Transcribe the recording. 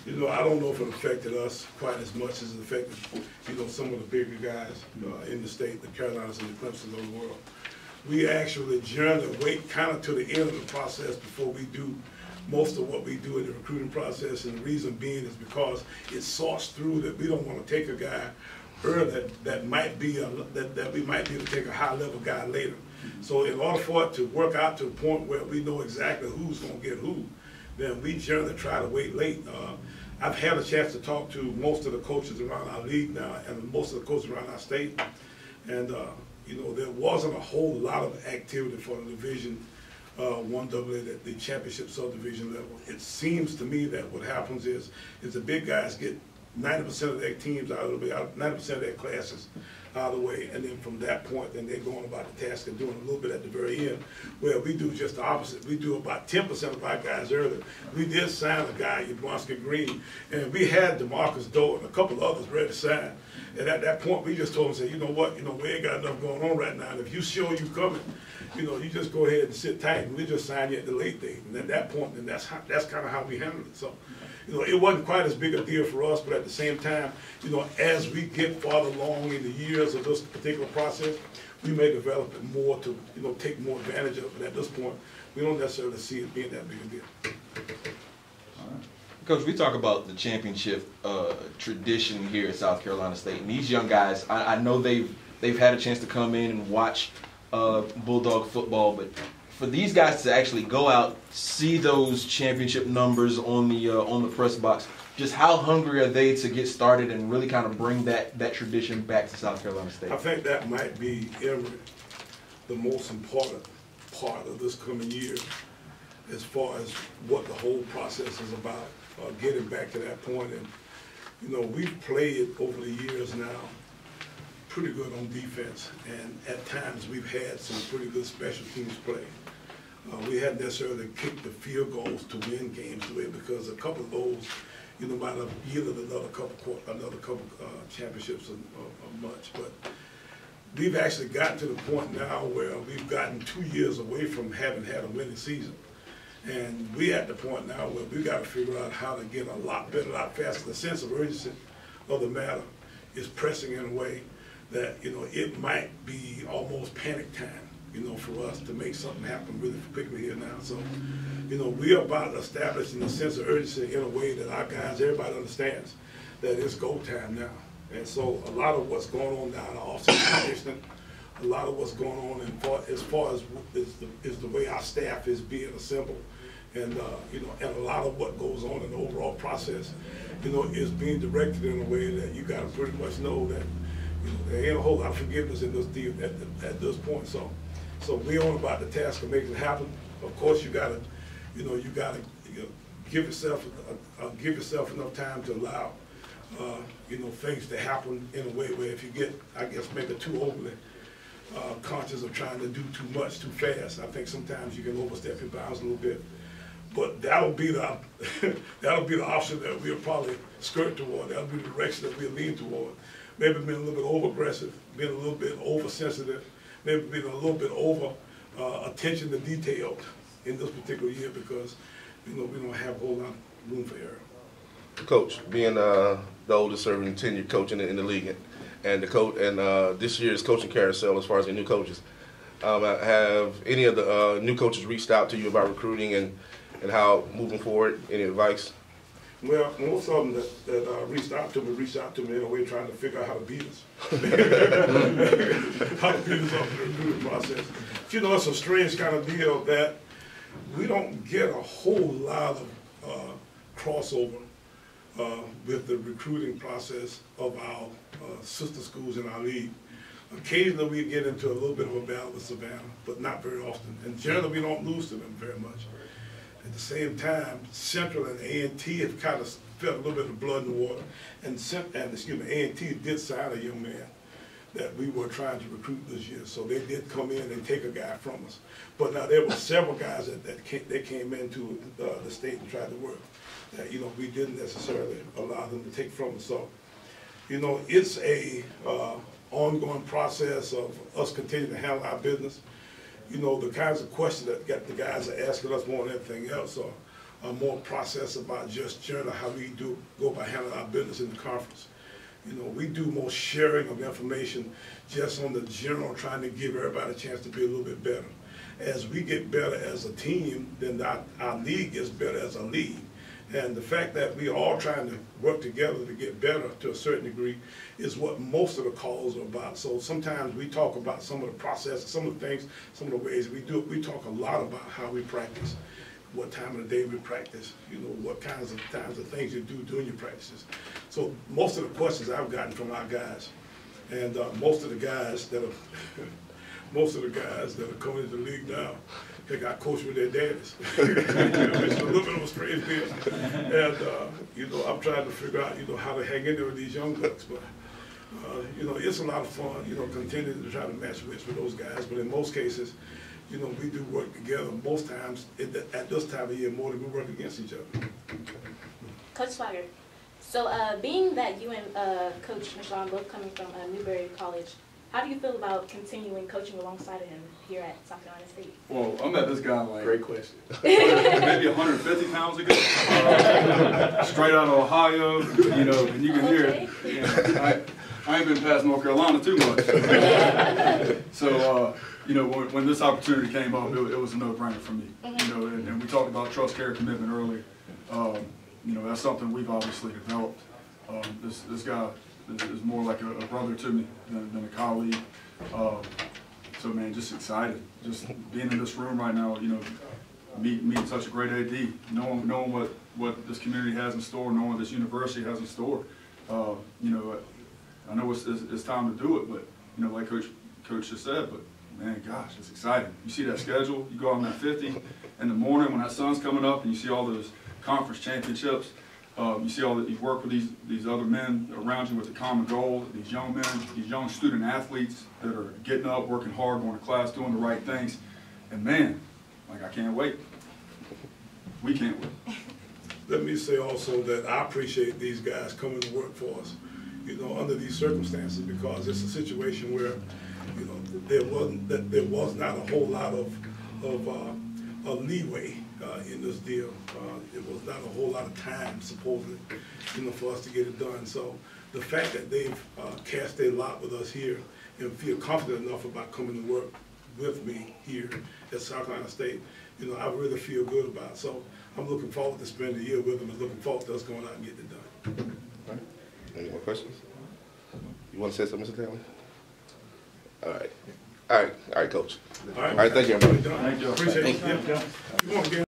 You know, I don't know if it affected us quite as much as it affected, you know, some of the bigger guys in the state, the Carolinas and the Clemsons of the world. We actually generally wait kind of to the end of the process before we do most of what we do in the recruiting process, and the reason being is because it sorts through that we don't want to take a guy early that might be that we might be able to take a high level guy later. So in order for it to work out to the point where we know exactly who's going to get who, then we generally try to wait late. I've had a chance to talk to most of the coaches around our league now, and most of the coaches around our state, and you know, there wasn't a whole lot of activity for the Division 1AA, the championship subdivision level. It seems to me that what happens is the big guys get 90% of their teams out of the way, 90% of their classes out of the way, and then from that point, then they're going about the task of doing a little bit at the very end, where we do just the opposite. We do about 10% of our guys early. We did sign a guy, Yablonski Green, and we had DeMarcus Doe and a couple of others ready to sign. And at that point, we just told them, say, you know what, we ain't got enough going on right now. And if you sure you coming, you just go ahead and sit tight, and we just sign you at the late date. And at that point, then that's kind of how we handled it. So, it wasn't quite as big a deal for us, but at the same time, as we get farther along in the years of this particular process, we may develop it more to, take more advantage of it. At this point, we don't necessarily see it being that big a deal. All right. Coach, we talk about the championship tradition here at South Carolina State, and these young guys, I know they've had a chance to come in and watch Bulldog football, but for these guys to actually go out, see those championship numbers on the press box, just how hungry are they to get started and really kind of bring that tradition back to South Carolina State? I think that might be, Emory, the most important part of this coming year as far as what the whole process is about, getting back to that point. And, we've played over the years now pretty good on defense, and at times we've had some pretty good special teams play. We hadn't necessarily kicked the field goals to win games away, because a couple of those, might have yielded another couple championships or much. But we've actually gotten to the point now where we've gotten 2 years away from having had a winning season. And we're at the point now where we've got to figure out how to get a lot better, a lot faster. The sense of urgency of the matter is pressing in a way that, it might be almost panic time, for us to make something happen really quickly here now. So, we're about establishing a sense of urgency in a way that our guys, everybody understands that it's go time now. And so a lot of what's going on down the offseason conditioning, a lot of what's going on as far as is the way our staff is being assembled, and and a lot of what goes on in the overall process, is being directed in a way that you got to pretty much know that there ain't a whole lot of forgiveness in this deal at this point. So we're on about the task of making it happen. Of course, you gotta give yourself enough time to allow things to happen in a way where if you get, I guess, maybe too overly conscious of trying to do too much too fast, I think sometimes you can overstep your bounds a little bit. But that'll be the option that we'll probably skirt toward. That'll be the direction that we'll lean toward. Maybe being a little bit over aggressive, being a little bit oversensitive, maybe being a little bit over attention to detail in this particular year, because we don't have a whole lot of room for error. Coach, being the oldest serving tenured coach in the league, and the coach, and this year's coaching carousel as far as the new coaches, have any of the new coaches reached out to you about recruiting and how moving forward? Any advice? Well, most of them that reached out to me in a way trying to figure out how to beat us. How to beat us up in the recruiting process. But, it's a strange kind of deal that we don't get a whole lot of crossover with the recruiting process of our sister schools in our league. Occasionally we get into a little bit of a battle with Savannah, but not very often. And generally we don't lose to them very much. At the same time, Central and A&T have kind of felt a little bit of blood in the water. And A&T did sign a young man that we were trying to recruit this year. So they did come in and take a guy from us. But now there were several guys that came into the state and tried to work that, we didn't necessarily allow them to take from us. So, it's a ongoing process of us continuing to handle our business. The kinds of questions that the guys are asking us more than anything else are, more process about just generally how we go about handling our business in the conference. You know, we do more sharing of information just on the general, trying to give everybody a chance to be a little bit better. As we get better as a team, then our league gets better as a league. And the fact that we all trying to work together to get better to a certain degree is what most of the calls are about. So sometimes we talk about some of the processes, some of the things, some of the ways we do it. We talk a lot about how we practice, what time of the day we practice, you know, what kinds of things you do during your practices. So most of the questions I've gotten from our guys, and most of the guys that are coming into the league now, they got coached with their daddies. You know, it's a little bit of a strange deal. And you know, I'm trying to figure out, you know, how to hang in there with these young bucks. But you know, it's a lot of fun, you know, continuing to try to match wits with those guys. But in most cases, you know, we do work together. Most times, at this time of year, more than we work against each other. Coach Swigert, so being that you and Coach Michon both coming from Newberry College, how do you feel about continuing coaching alongside of him here at South Carolina State? Well, I met this guy like Great question. maybe 150 pounds ago, straight out of Ohio, you know, and you can hear it. You know, I ain't been past North Carolina too much. So, you know, when this opportunity came up, it was a no-brainer for me. You know, and we talked about trust, care, commitment earlier. You know, that's something we've obviously developed. This guy is more like a brother to me than a colleague. So man, just excited. Just being in this room right now, you know, meeting such a great AD, knowing what this community has in store, knowing what this university has in store. You know, I know it's time to do it, but you know, like Coach just said, but man, gosh, it's exciting. You see that schedule, you go out on that 50 in the morning when that sun's coming up, and you see all those conference championships. You see all that you work with these other men around you with a common goal. These young men, these young student athletes that are getting up, working hard, going to class, doing the right things. And man, like I can't wait. We can't wait. Let me say also that I appreciate these guys coming to work for us, you know, under these circumstances, because it's a situation where, you know, there was not a whole lot of leeway in this deal. It was not a whole lot of time, supposedly, you know, for us to get it done. So the fact that they've cast their lot with us here and feel confident enough about coming to work with me here at South Carolina State, you know, I really feel good about it. So I'm looking forward to spending the year with them and looking forward to us going out and getting it done. All right. Any more questions? You want to say something, Mr. Taylor? All right, Coach. All right, All right, thank you, everybody. Thank you. Appreciate it. Thank you. Yeah.